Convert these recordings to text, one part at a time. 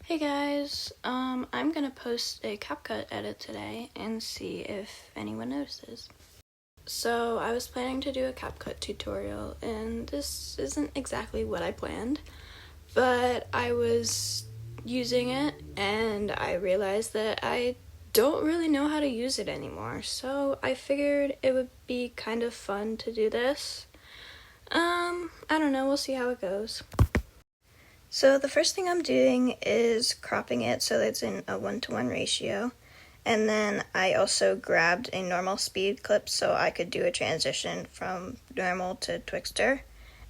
Hey guys, I'm gonna post a CapCut edit today and see if anyone notices. So I was planning to do a CapCut tutorial, and this isn't exactly what I planned, but I was using it and I realized that I don't really know how to use it anymore, so I figured it would be kind of fun to do this. I don't know, we'll see how it goes. So the first thing I'm doing is cropping it so that it's in a 1:1 ratio. And then I also grabbed a normal speed clip so I could do a transition from normal to Twixtor.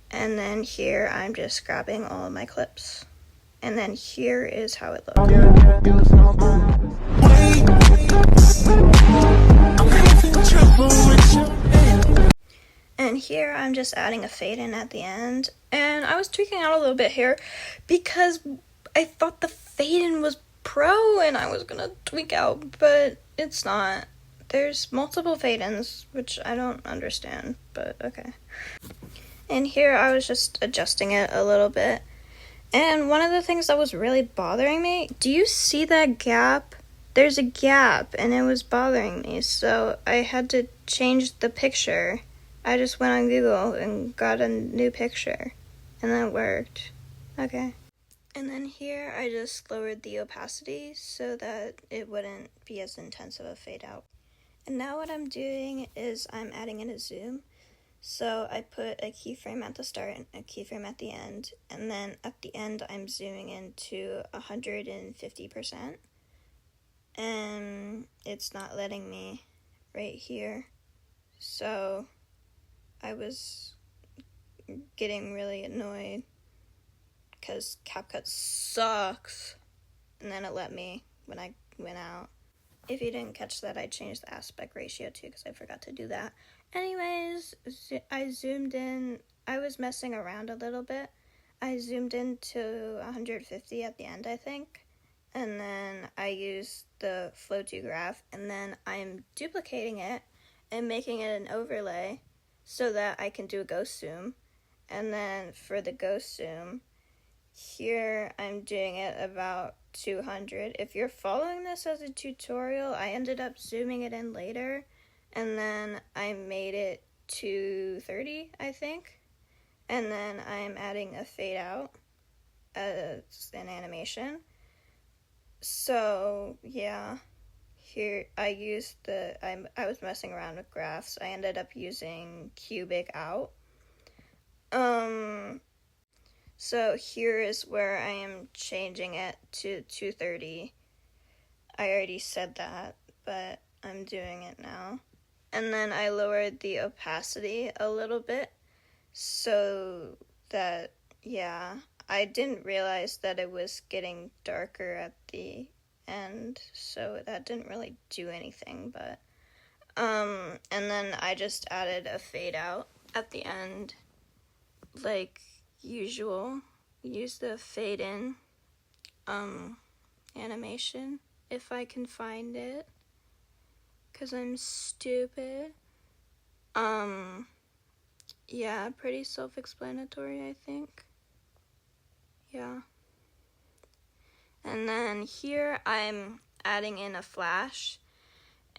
And then here I'm just grabbing all of my clips. And then here is how it looks. And here I'm just adding a fade in at the end. And I was tweaking out a little bit here because I thought the fade in was pro and I was gonna tweak out, but it's not. There's multiple fade ins, which I don't understand, but okay. And here I was just adjusting it a little bit. And one of the things that was really bothering me, do you see that gap? There's a gap and it was bothering me, so I had to change the picture. I just went on Google and got a new picture, and that worked. Okay. And then here I just lowered the opacity so that it wouldn't be as intense of a fade out. And now what I'm doing is I'm adding in a zoom. So I put a keyframe at the start and a keyframe at the end, and then at the end I'm zooming in to 150%. And it's not letting me right here. So I was getting really annoyed because CapCut sucks. And then it let me when I went out. If you didn't catch that, I changed the aspect ratio too because I forgot to do that. Anyways, I zoomed in. I was messing around a little bit. I zoomed in to 150 at the end, I think. And then I used the flow to graph, and then I'm duplicating it and making it an overlay so that I can do a ghost zoom. And then for the ghost zoom, here I'm doing it about 200. If you're following this as a tutorial, I ended up zooming it in later, and then I made it 230, I think. And then I'm adding a fade out as an animation. So yeah, here I used I was messing around with graphs. I ended up using cubic out. So here is where I am changing it to 230. I already said that, but I'm doing it now. And then I lowered the opacity a little bit so that, yeah, I didn't realize that it was getting darker at the end, so that didn't really do anything, but and then I just added a fade out at the end like usual. Use the fade in animation if I can find it, because I'm stupid. Yeah, pretty self-explanatory, I think. Yeah. And then here I'm adding in a flash,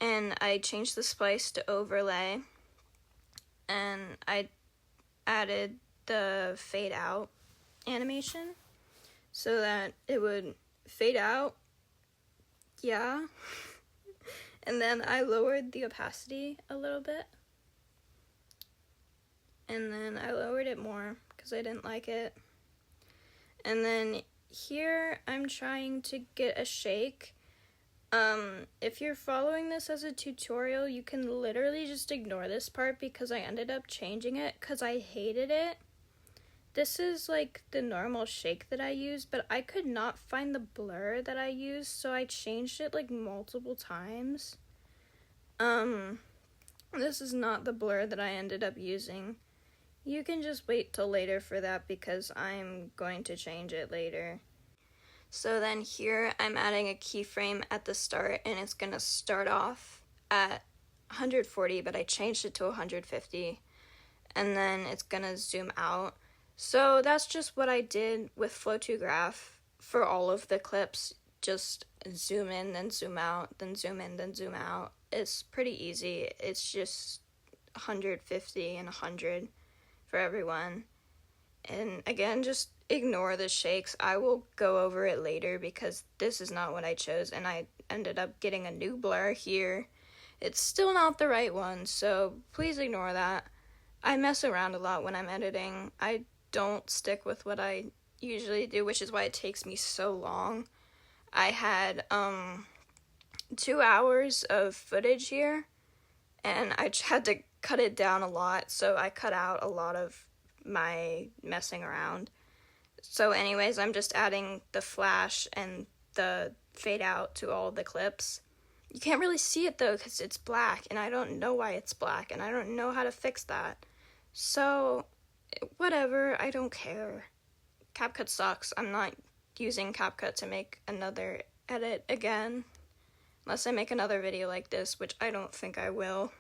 and I changed the splice to overlay, and I added the fade out animation so that it would fade out. Yeah. And then I lowered the opacity a little bit. And then I lowered it more because I didn't like it. And then here I'm trying to get a shake. If you're following this as a tutorial, you can literally just ignore this part because I ended up changing it because I hated it. This is like the normal shake that I use, but I could not find the blur that I used, so I changed it like multiple times. This is not the blur that I ended up using. You can just wait till later for that because I'm going to change it later. So then here I'm adding a keyframe at the start, and it's gonna start off at 140, but I changed it to 150, and then it's gonna zoom out. So that's just what I did with flow to graph for all of the clips, just zoom in, then zoom out, then zoom in, then zoom out. It's pretty easy. It's just 150 and 100 for everyone. And again, just ignore the shakes. I will go over it later because this is not what I chose, and I ended up getting a new blur here. It's still not the right one, so please ignore that. I mess around a lot when I'm editing. I don't stick with what I usually do, which is why it takes me so long. I had 2 hours of footage here, and I had to cut it down a lot, so I cut out a lot of my messing around. So anyways, I'm just adding the flash and the fade out to all the clips. You can't really see it though because it's black, and I don't know why it's black, and I don't know how to fix that. So whatever, I don't care. CapCut sucks. I'm not using CapCut to make another edit again, unless I make another video like this, which I don't think I will.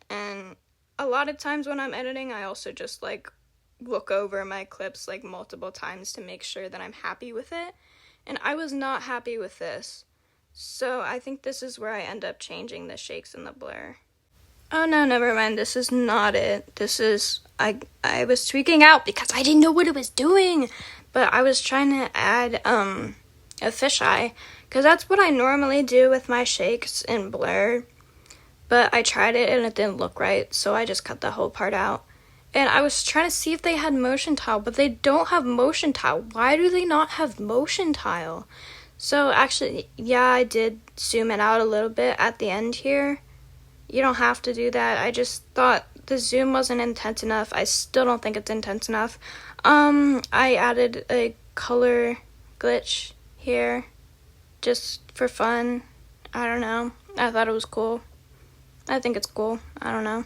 And a lot of times when I'm editing, I also just like look over my clips like multiple times to make sure that I'm happy with it, and I was not happy with this. So I think this is where I end up changing the shakes and the blur. Oh no, never mind, this is not it. This is, I was tweaking out because I didn't know what it was doing, but I was trying to add a fisheye, because that's what I normally do with my shakes and blur, but I tried it and it didn't look right, so I just cut the whole part out. And I was trying to see if they had motion tile, but they don't have motion tile. Why do they not have motion tile? So actually, yeah, I did zoom it out a little bit at the end here. You don't have to do that. I just thought the zoom wasn't intense enough. I still don't think it's intense enough. I added a color glitch here just for fun. I don't know. I thought it was cool. I think it's cool. I don't know.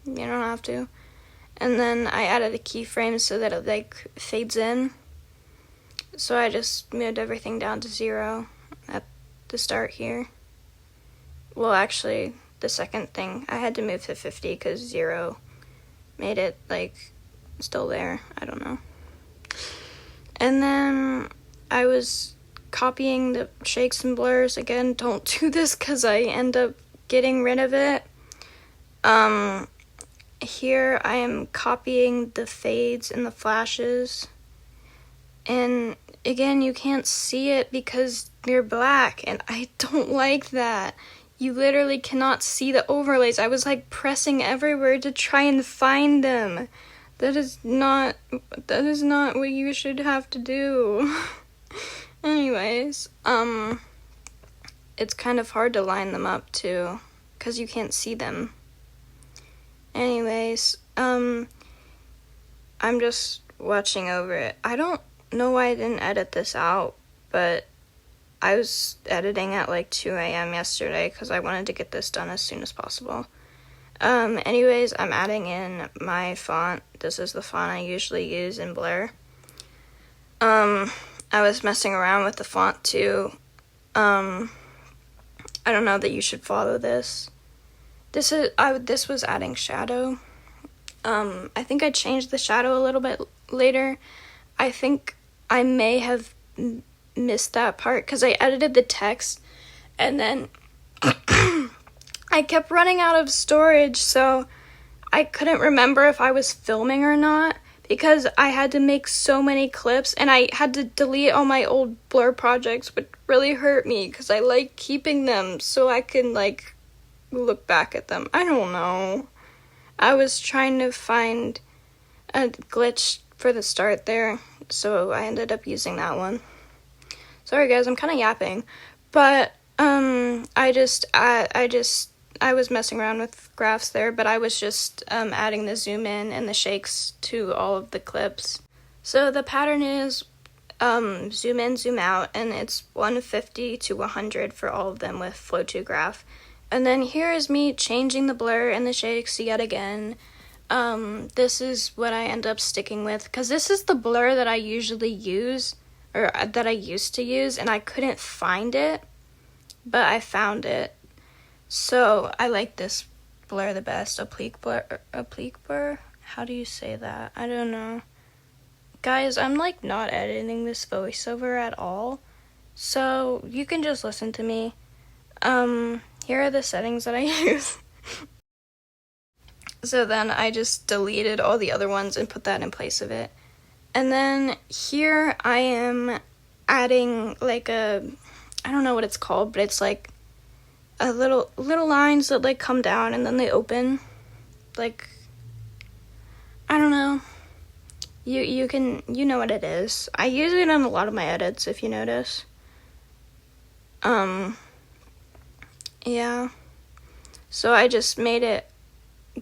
You don't have to. And then I added a keyframe so that it like fades in. So I just moved everything down to 0 at the start here. Well, actually, the second thing I had to move to 50 because 0 made it like still there. I don't know. And then I was copying the shakes and blurs. Again, don't do this because I end up getting rid of it. Here I am copying the fades and the flashes. And again, you can't see it because they're black, and I don't like that. You literally cannot see the overlays. I was like pressing everywhere to try and find them. That is not what you should have to do. Anyways, it's kind of hard to line them up too, because you can't see them. Anyways, I'm just watching over it. I don't know why I didn't edit this out, but I was editing at like 2 a.m. yesterday because I wanted to get this done as soon as possible. Anyways, I'm adding in my font. This is the font I usually use in Blur. I was messing around with the font too. I don't know that you should follow this. This was adding shadow. I think I changed the shadow a little bit later. I think I may have missed that part because I edited the text and then I kept running out of storage, so I couldn't remember if I was filming or not because I had to make so many clips and I had to delete all my old Blur projects, which really hurt me because I like keeping them so I can like look back at them. I don't know. I was trying to find a glitch for the start there, so I ended up using that one. Sorry guys, I'm kind of yapping, but I was messing around with graphs there, but I was just adding the zoom in and the shakes to all of the clips. So the pattern is zoom in, zoom out, and it's 150 to 100 for all of them with flow to graph. And then here is me changing the blur and the shakes yet again. This is what I end up sticking with, because this is the blur that I usually use, or that I used to use, and I couldn't find it, but I found it. So I like this blur the best. Oblique blur? How do you say that? I don't know. Guys, I'm like not editing this voiceover at all, so you can just listen to me. Here are the settings that I use. So then I just deleted all the other ones and put that in place of it. And then here I am adding like I don't know what it's called, but it's like a little lines that like come down and then they open. Like, I don't know. You know what it is. I use it on a lot of my edits, if you notice. Yeah. So I just made it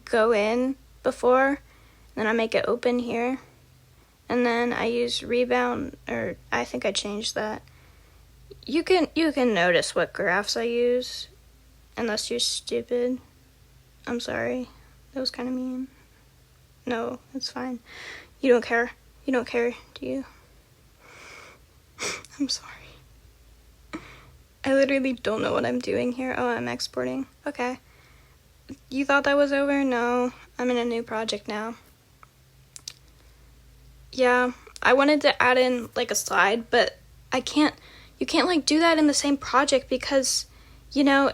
go in before, then I make it open here, and then I use rebound, or I think I changed that. You can notice what graphs I use, unless you're stupid. I'm sorry. That was kind of mean. No, it's fine. You don't care. You don't care, do you? I'm sorry. I literally don't know what I'm doing here. Oh, I'm exporting. Okay. You thought that was over? No. I'm in a new project now. Yeah, I wanted to add in like a slide, but you can't like do that in the same project because, you know,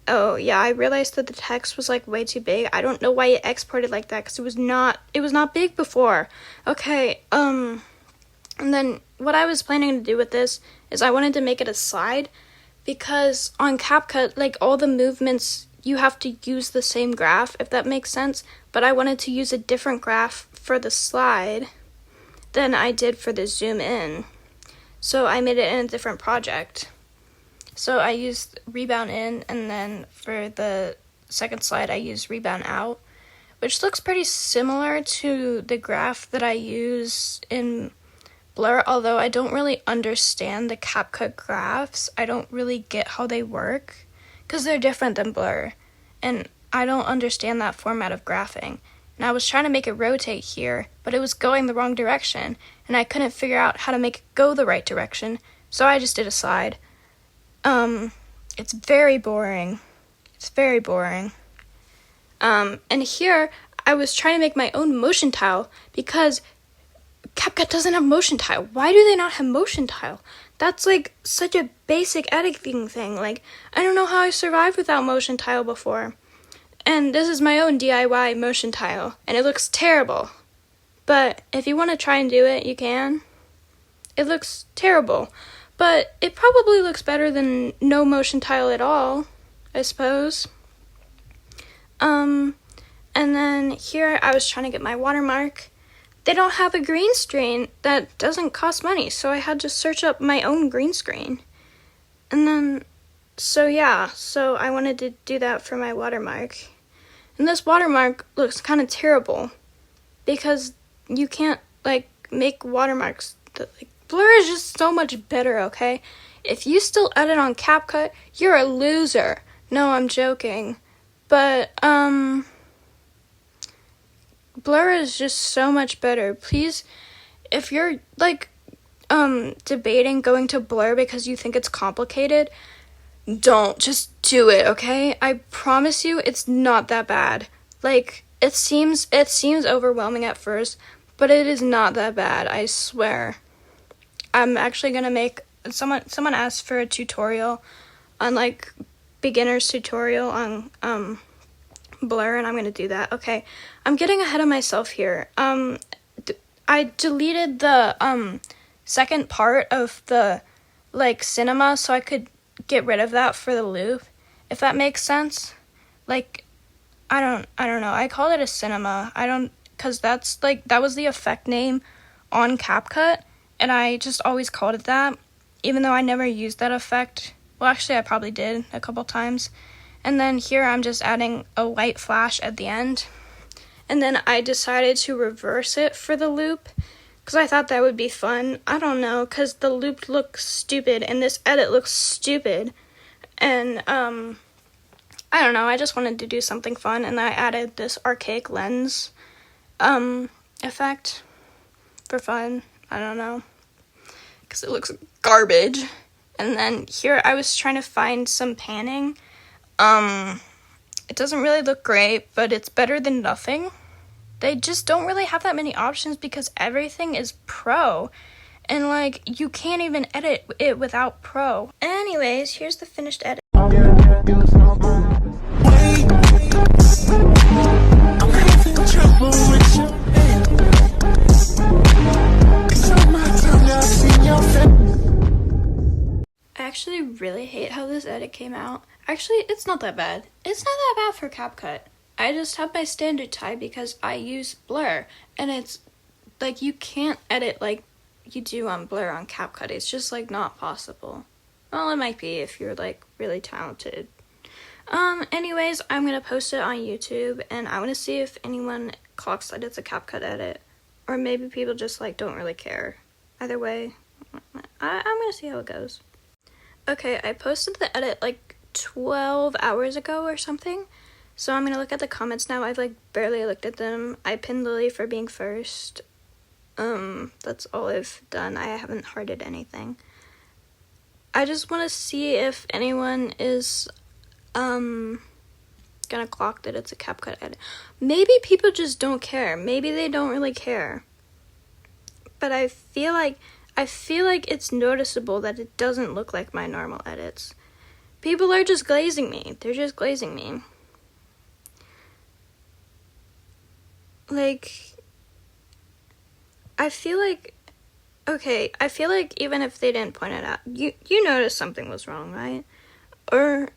oh yeah, I realized that the text was like way too big. I don't know why it exported like that because it was not big before. Okay, and then what I was planning to do with this is I wanted to make it a slide because on CapCut, like all the movements, you have to use the same graph, if that makes sense, but I wanted to use a different graph for the slide than I did for the zoom in. So I made it in a different project. So I used rebound in, and then for the second slide I used rebound out, which looks pretty similar to the graph that I use in Blur, although I don't really understand the CapCut graphs. I don't really get how they work, because they're different than Blur, and I don't understand that format of graphing. And I was trying to make it rotate here, but it was going the wrong direction, and I couldn't figure out how to make it go the right direction, so I just did a slide. It's very boring. It's very boring. And here, I was trying to make my own motion tile, because CapCut doesn't have motion tile. Why do they not have motion tile? That's like such a basic editing thing. Like, I don't know how I survived without motion tile before. And this is my own DIY motion tile, and it looks terrible. But if you want to try and do it, you can. It looks terrible, but it probably looks better than no motion tile at all, I suppose. And then here I was trying to get my watermark. They don't have a green screen that doesn't cost money, so I had to search up my own green screen. And then, so I wanted to do that for my watermark. And this watermark looks kind of terrible because you can't, like, make watermarks. Blur is just so much better, okay? If you still edit on CapCut, you're a loser. No, I'm joking. But, Blur is just so much better. Please, if you're, like, debating going to Blur because you think it's complicated, don't. Just do it, okay? I promise you it's not that bad. Like, it seems overwhelming at first, but it is not that bad, I swear. I'm actually gonna make, someone asked for a tutorial on, like, beginner's tutorial on, Blur, and I'm gonna do that. Okay, I'm getting ahead of myself here. I deleted the, second part of the, like, cinema so I could get rid of that for the loop, if that makes sense. Like, I don't know. I call it a cinema. Because that's, like, that was the effect name on CapCut, and I just always called it that, even though I never used that effect. Well, actually, I probably did a couple times. And then here I'm just adding a white flash at the end. And then I decided to reverse it for the loop, because I thought that would be fun. I don't know, because the loop looks stupid, and this edit looks stupid. And, I don't know, I just wanted to do something fun, and I added this archaic lens, effect for fun. I don't know, because it looks garbage. And then here I was trying to find some panning. It doesn't really look great, but it's better than nothing. they just don't really have that many options because everything is pro. And, like, you can't even edit it without pro. Anyways, here's the finished edit. I actually really hate how this edit came out. Actually, it's not that bad. It's not that bad for CapCut. I just have my standard type because I use blur, and it's like you can't edit like you do on blur on CapCut. It's just like not possible. Well, it might be if you're like really talented. Anyways, I'm gonna post it on YouTube, and I want to see if anyone clocks that it's a CapCut edit, or maybe people just like don't really care. Either way, I'm gonna see how it goes. Okay, I posted the edit like 12 hours ago or something, so I'm gonna look at the comments now. I've like barely looked at them. I pinned Lily for being first. That's all I've done. I haven't hearted anything. I just want to see if anyone is gonna clock that it's a CapCut edit. Maybe people just don't care. Maybe they don't really care. But I feel like it's noticeable that it doesn't look like my normal edits. People are just glazing me. They're just glazing me. Like, I feel like even if they didn't point it out, you noticed something was wrong, right? Or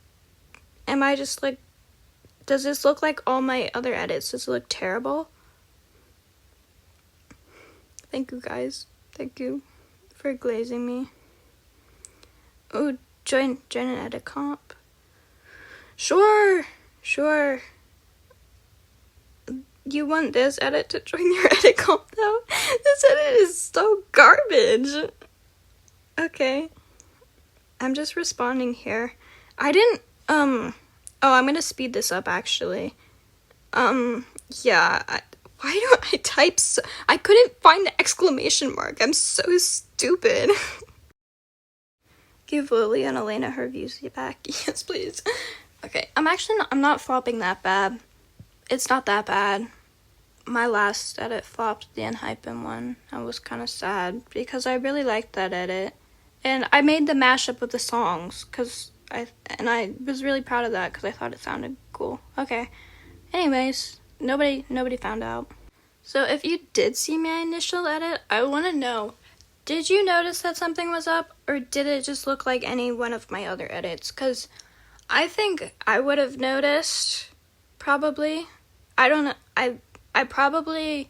am I just like, does this look like all my other edits? Does it look terrible? Thank you, guys. Thank you for glazing me. Oh, join an edit comp. Sure. You want this edit to join your edit comp though? This edit is so garbage. Okay. I'm just responding here. I didn't, oh, I'm gonna speed this up actually. Yeah, why do I type so? I couldn't find the exclamation mark. I'm so stupid. Give Lily and Elena her views back. Yes, please. Okay, I'm not flopping that bad. It's not that bad. My last edit flopped, the Unhypen one. I was kind of sad because I really liked that edit. And I made the mashup with the songs I was really proud of that because I thought it sounded cool. Okay. Anyways, nobody found out. So if you did see my initial edit, I want to know, did you notice that something was up, or did it just look like any one of my other edits? Because I think I would have noticed, probably. I don't know. I probably,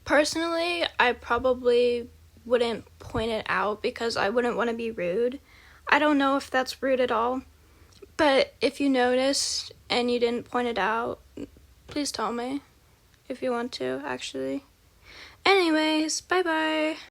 personally, I probably wouldn't point it out because I wouldn't want to be rude. I don't know if that's rude at all. But if you noticed and you didn't point it out, please tell me if you want to, actually. Anyways, bye-bye.